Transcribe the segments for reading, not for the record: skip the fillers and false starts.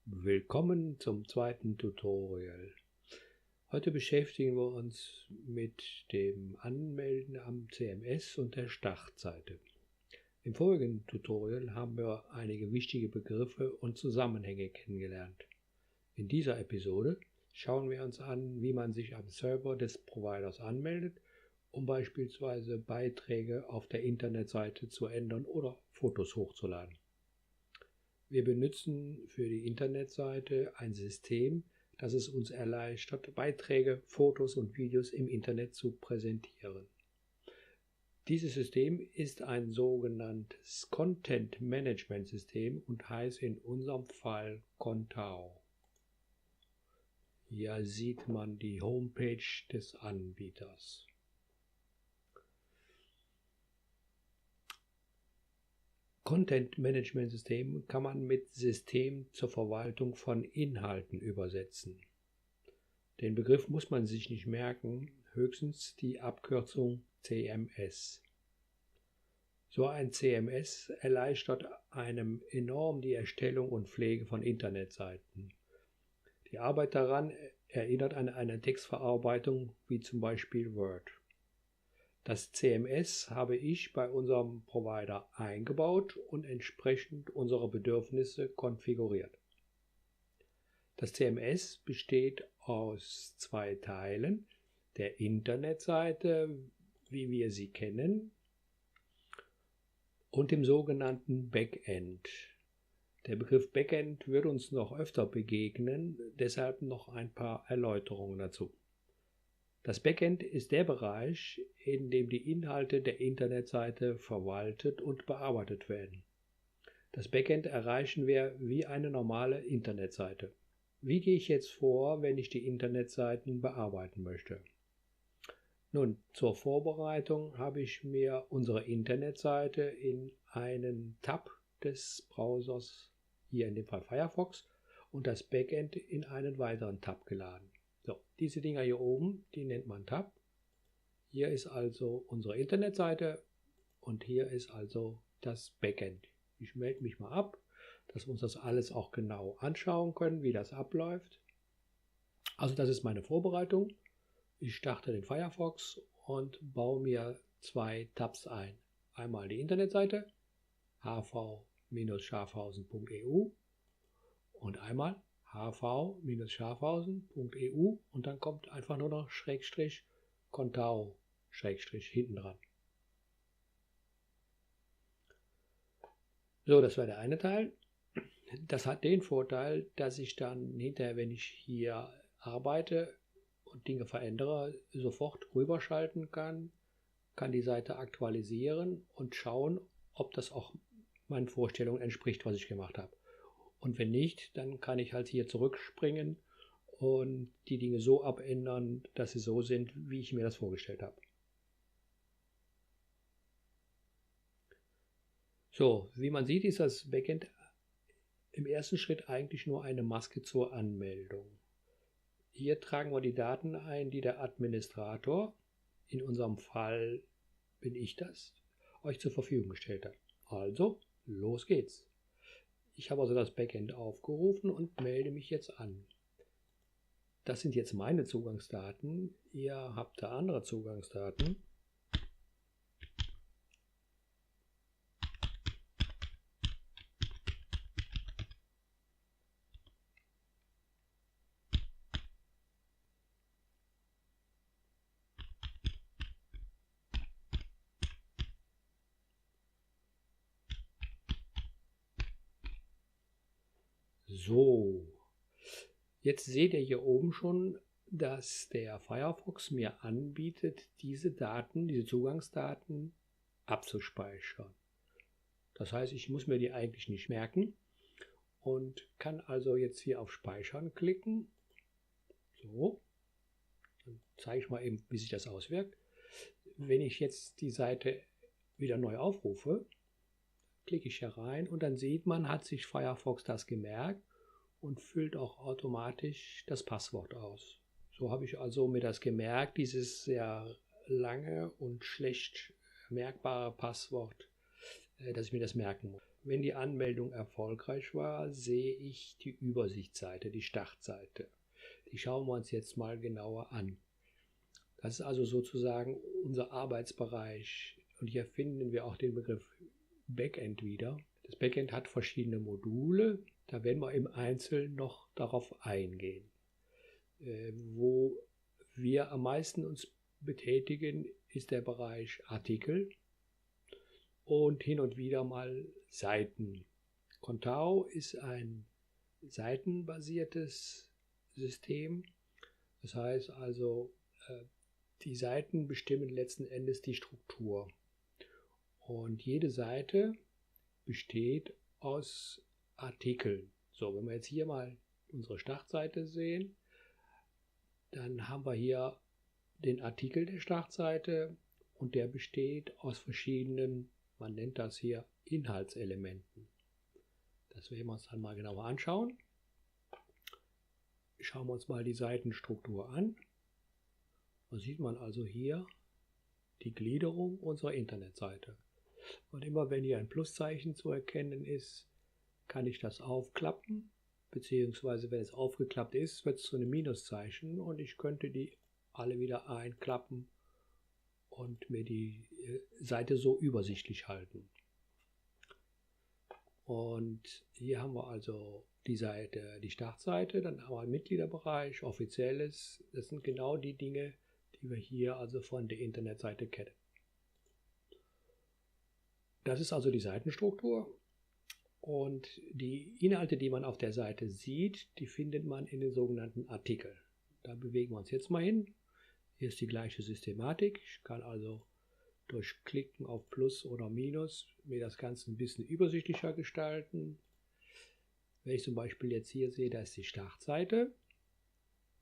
Willkommen zum zweiten Tutorial. Heute beschäftigen wir uns mit dem Anmelden am CMS und der Startseite. Im vorigen Tutorial haben wir einige wichtige Begriffe und Zusammenhänge kennengelernt. In dieser Episode schauen wir uns an, wie man sich am Server des Providers anmeldet, um beispielsweise Beiträge auf der Internetseite zu ändern oder Fotos hochzuladen. Wir benutzen für die Internetseite ein System, das es uns erleichtert, Beiträge, Fotos und Videos im Internet zu präsentieren. Dieses System ist ein sogenanntes Content Management System und heißt in unserem Fall Contao. Hier sieht man die Homepage des Anbieters. Content Management System kann man mit System zur Verwaltung von Inhalten übersetzen. Den Begriff muss man sich nicht merken, höchstens die Abkürzung CMS. So ein CMS erleichtert einem enorm die Erstellung und Pflege von Internetseiten. Die Arbeit daran erinnert an eine Textverarbeitung wie zum Beispiel Word. Das CMS habe ich bei unserem Provider eingebaut und entsprechend unserer Bedürfnisse konfiguriert. Das CMS besteht aus zwei Teilen, der Internetseite, wie wir sie kennen, und dem sogenannten Backend. Der Begriff Backend wird uns noch öfter begegnen, deshalb noch ein paar Erläuterungen dazu. Das Backend ist der Bereich, in dem die Inhalte der Internetseite verwaltet und bearbeitet werden. Das Backend erreichen wir wie eine normale Internetseite. Wie gehe ich jetzt vor, wenn ich die Internetseiten bearbeiten möchte? Nun, zur Vorbereitung habe ich mir unsere Internetseite in einen Tab des Browsers, hier in dem Fall Firefox, und das Backend in einen weiteren Tab geladen. So, diese Dinger hier oben, die nennt man Tab. Hier ist also unsere Internetseite und hier ist also das Backend. Ich melde mich mal ab, dass wir uns das alles auch genau anschauen können, wie das abläuft. Also das ist meine Vorbereitung. Ich starte den Firefox und baue mir zwei Tabs ein. Einmal die Internetseite hv-schafhausen.eu und einmal hv-schafhausen.eu und dann kommt einfach nur noch Schrägstrich Contao Schrägstrich hinten dran. So, das war der eine Teil. Das hat den Vorteil, dass ich dann hinterher, wenn ich hier arbeite und Dinge verändere, sofort rüberschalten kann die Seite aktualisieren und schauen, ob das auch meinen Vorstellungen entspricht, was ich gemacht habe. Und wenn nicht, dann kann ich halt hier zurückspringen und die Dinge so abändern, dass sie so sind, wie ich mir das vorgestellt habe. So, wie man sieht, ist das Backend im ersten Schritt eigentlich nur eine Maske zur Anmeldung. Hier tragen wir die Daten ein, die der Administrator, in unserem Fall bin ich das, euch zur Verfügung gestellt hat. Also, los geht's. Ich habe also das Backend aufgerufen und melde mich jetzt an. Das sind jetzt meine Zugangsdaten. Ihr habt da andere Zugangsdaten. So, jetzt seht ihr hier oben schon, dass der Firefox mir anbietet, diese Daten, diese Zugangsdaten abzuspeichern. Das heißt, ich muss mir die eigentlich nicht merken und kann also jetzt hier auf Speichern klicken. So, dann zeige ich mal eben, wie sich das auswirkt. Wenn ich jetzt die Seite wieder neu aufrufe, klicke ich hier rein und dann sieht man, hat sich Firefox das gemerkt und füllt auch automatisch das Passwort aus. So habe ich also mir das gemerkt, dieses sehr lange und schlecht merkbare Passwort, dass ich mir das merken muss. wenn die Anmeldung erfolgreich war, sehe ich die Übersichtsseite, die Startseite. Die schauen wir uns jetzt mal genauer an. Das ist also sozusagen unser Arbeitsbereich. Und hier finden wir auch den Begriff Backend wieder. Das Backend hat verschiedene Module. Da werden wir im Einzelnen noch darauf eingehen. Wo wir am meisten uns betätigen, ist der Bereich Artikel und hin und wieder mal Seiten. Contao ist ein seitenbasiertes System. Das heißt also, die Seiten bestimmen letzten Endes die Struktur. Und jede Seite besteht aus Artikeln. So, wenn wir jetzt hier mal unsere Startseite sehen, dann haben wir hier den Artikel der Startseite und der besteht aus verschiedenen, man nennt das hier Inhaltselementen. Das werden wir uns dann mal genauer anschauen. Schauen wir uns mal die Seitenstruktur an. Da sieht man also hier die Gliederung unserer Internetseite. Und immer wenn hier ein Pluszeichen zu erkennen ist, kann ich das aufklappen, beziehungsweise wenn es aufgeklappt ist, wird es zu einem Minuszeichen und ich könnte die alle wieder einklappen und mir die Seite so übersichtlich halten. Und hier haben wir also die Seite, die Startseite, dann haben wir einen Mitgliederbereich, Offizielles. Das sind genau die Dinge, die wir hier also von der Internetseite kennen. Das ist also die Seitenstruktur. Und die Inhalte, die man auf der Seite sieht, die findet man in den sogenannten Artikeln. Da bewegen wir uns jetzt mal hin. Hier ist die gleiche Systematik. Ich kann also durch Klicken auf Plus oder Minus mir das Ganze ein bisschen übersichtlicher gestalten. Wenn ich zum Beispiel jetzt hier sehe, da ist die Startseite,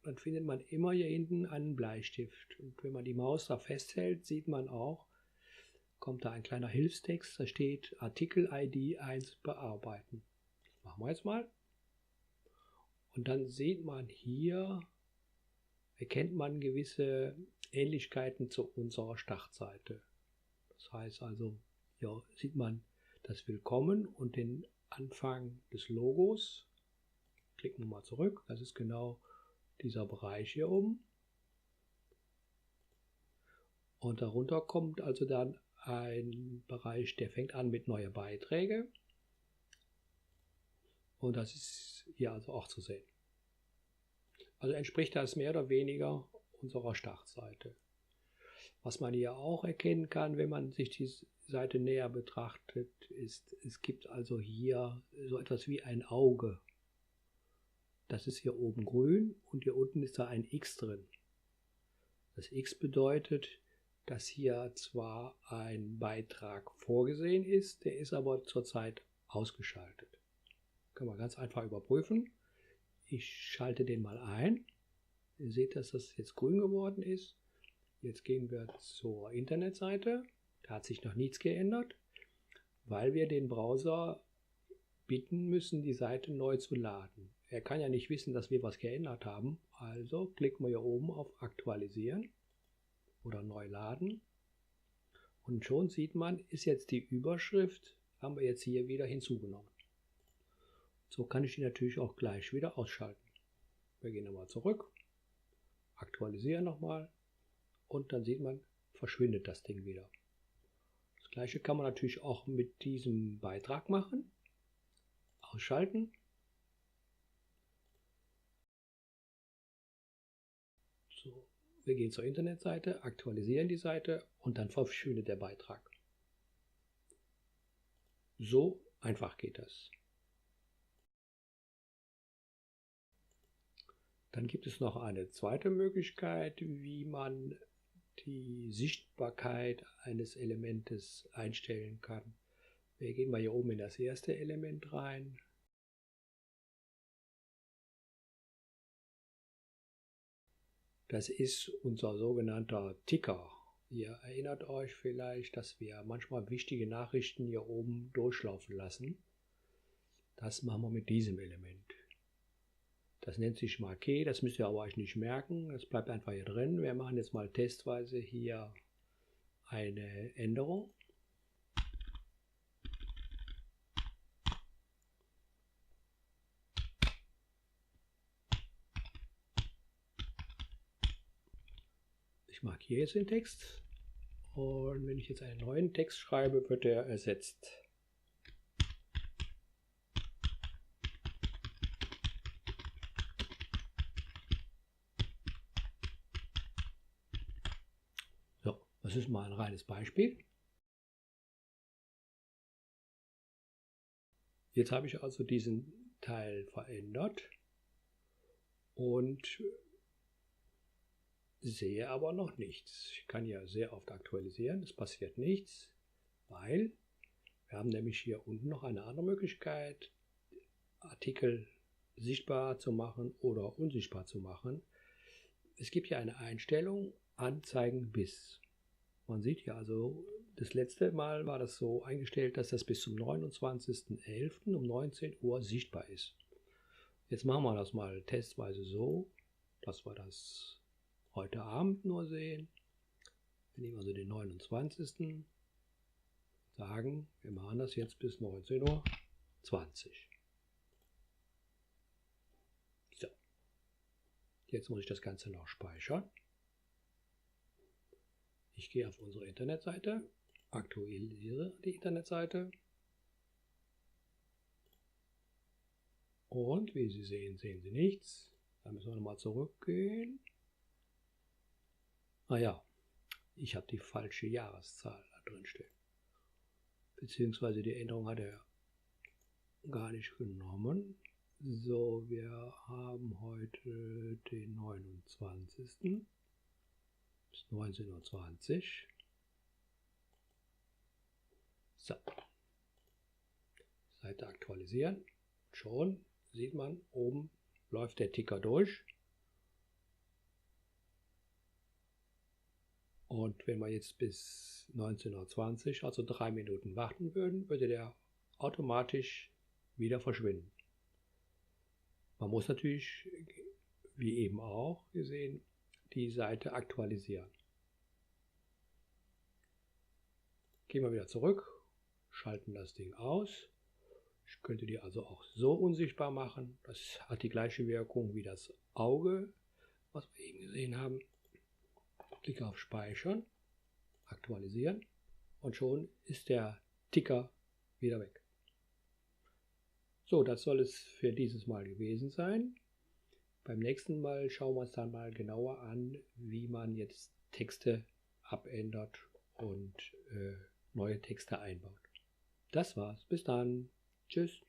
dann findet man immer hier hinten einen Bleistift. Und wenn man die Maus da festhält, sieht man auch, kommt da ein kleiner Hilfstext, da steht Artikel ID 1 bearbeiten. Das machen wir jetzt mal. Und dann sieht man hier, erkennt man gewisse Ähnlichkeiten zu unserer Startseite. Das heißt also, hier sieht man das Willkommen und den Anfang des Logos. Klicken wir mal zurück, das ist genau dieser Bereich hier oben. Und darunter kommt also dann ein Bereich, der fängt an mit neue Beiträge. Und das ist hier also auch zu sehen. Also entspricht das mehr oder weniger unserer Startseite. Was man hier auch erkennen kann, wenn man sich die Seite näher betrachtet, ist, es gibt also hier so etwas wie ein Auge. Das ist hier oben grün und hier unten ist da ein X drin. Das X bedeutet, dass hier zwar ein Beitrag vorgesehen ist, der ist aber zurzeit ausgeschaltet. Kann man ganz einfach überprüfen. Ich schalte den mal ein. Ihr seht, dass das jetzt grün geworden ist. Jetzt gehen wir zur Internetseite. Da hat sich noch nichts geändert, weil wir den Browser bitten müssen, die Seite neu zu laden. Er kann ja nicht wissen, dass wir was geändert haben. Also klicken wir hier oben auf Aktualisieren oder neu laden. Und schon sieht man, ist jetzt die Überschrift, haben wir jetzt hier wieder hinzugenommen. So kann ich die natürlich auch gleich wieder ausschalten. Wir gehen nochmal zurück, aktualisieren nochmal und dann sieht man, verschwindet das Ding wieder. Das gleiche kann man natürlich auch mit diesem Beitrag machen. Ausschalten. So, wir gehen zur Internetseite, aktualisieren die Seite und dann verschwindet der Beitrag. So einfach geht das. Dann gibt es noch eine zweite Möglichkeit, wie man die Sichtbarkeit eines Elementes einstellen kann. Wir gehen mal hier oben in das erste Element rein. Das ist unser sogenannter Ticker. Ihr erinnert euch vielleicht, dass wir manchmal wichtige Nachrichten hier oben durchlaufen lassen. Das machen wir mit diesem Element. Das nennt sich Marquee, das müsst ihr aber euch nicht merken, das bleibt einfach hier drin. Wir machen jetzt mal testweise hier eine Änderung. Ich markiere jetzt den Text und wenn ich jetzt einen neuen Text schreibe, wird er ersetzt. So, das ist mal ein reines Beispiel. Jetzt habe ich also diesen Teil verändert und sehe aber noch nichts. Ich kann ja sehr oft aktualisieren, es passiert nichts, weil wir haben nämlich hier unten noch eine andere Möglichkeit, Artikel sichtbar zu machen oder unsichtbar zu machen. Es gibt ja eine Einstellung, Anzeigen bis. Man sieht ja also, das letzte Mal war das so eingestellt, dass das bis zum 29.11. um 19 Uhr sichtbar ist. Jetzt machen wir das mal testweise so, dass wir das heute Abend nur sehen. Wir nehmen also den 29. Sagen, wir machen das jetzt bis 19.20 Uhr. So. Jetzt muss ich das Ganze noch speichern. Ich gehe auf unsere Internetseite, aktualisiere die Internetseite und wie Sie sehen, sehen Sie nichts. Da müssen wir nochmal zurückgehen. Ja, ich habe die falsche Jahreszahl da drin stehen. Beziehungsweise die Änderung hat er gar nicht genommen. So, wir haben heute den 29. bis 19.20 Uhr. So, Seite aktualisieren. Schon sieht man, oben läuft der Ticker durch. Und wenn wir jetzt bis 19.20 Uhr, also 3 Minuten warten würden, würde der automatisch wieder verschwinden. Man muss natürlich, wie eben auch gesehen, die Seite aktualisieren. Gehen wir wieder zurück, schalten das Ding aus. Ich könnte die also auch so unsichtbar machen. Das hat die gleiche Wirkung wie das Auge, was wir eben gesehen haben. Klicke auf Speichern, aktualisieren und schon ist der Ticker wieder weg. So, das soll es für dieses Mal gewesen sein. Beim nächsten Mal schauen wir uns dann mal genauer an, wie man jetzt Texte abändert und neue Texte einbaut. Das war's. Bis dann. Tschüss.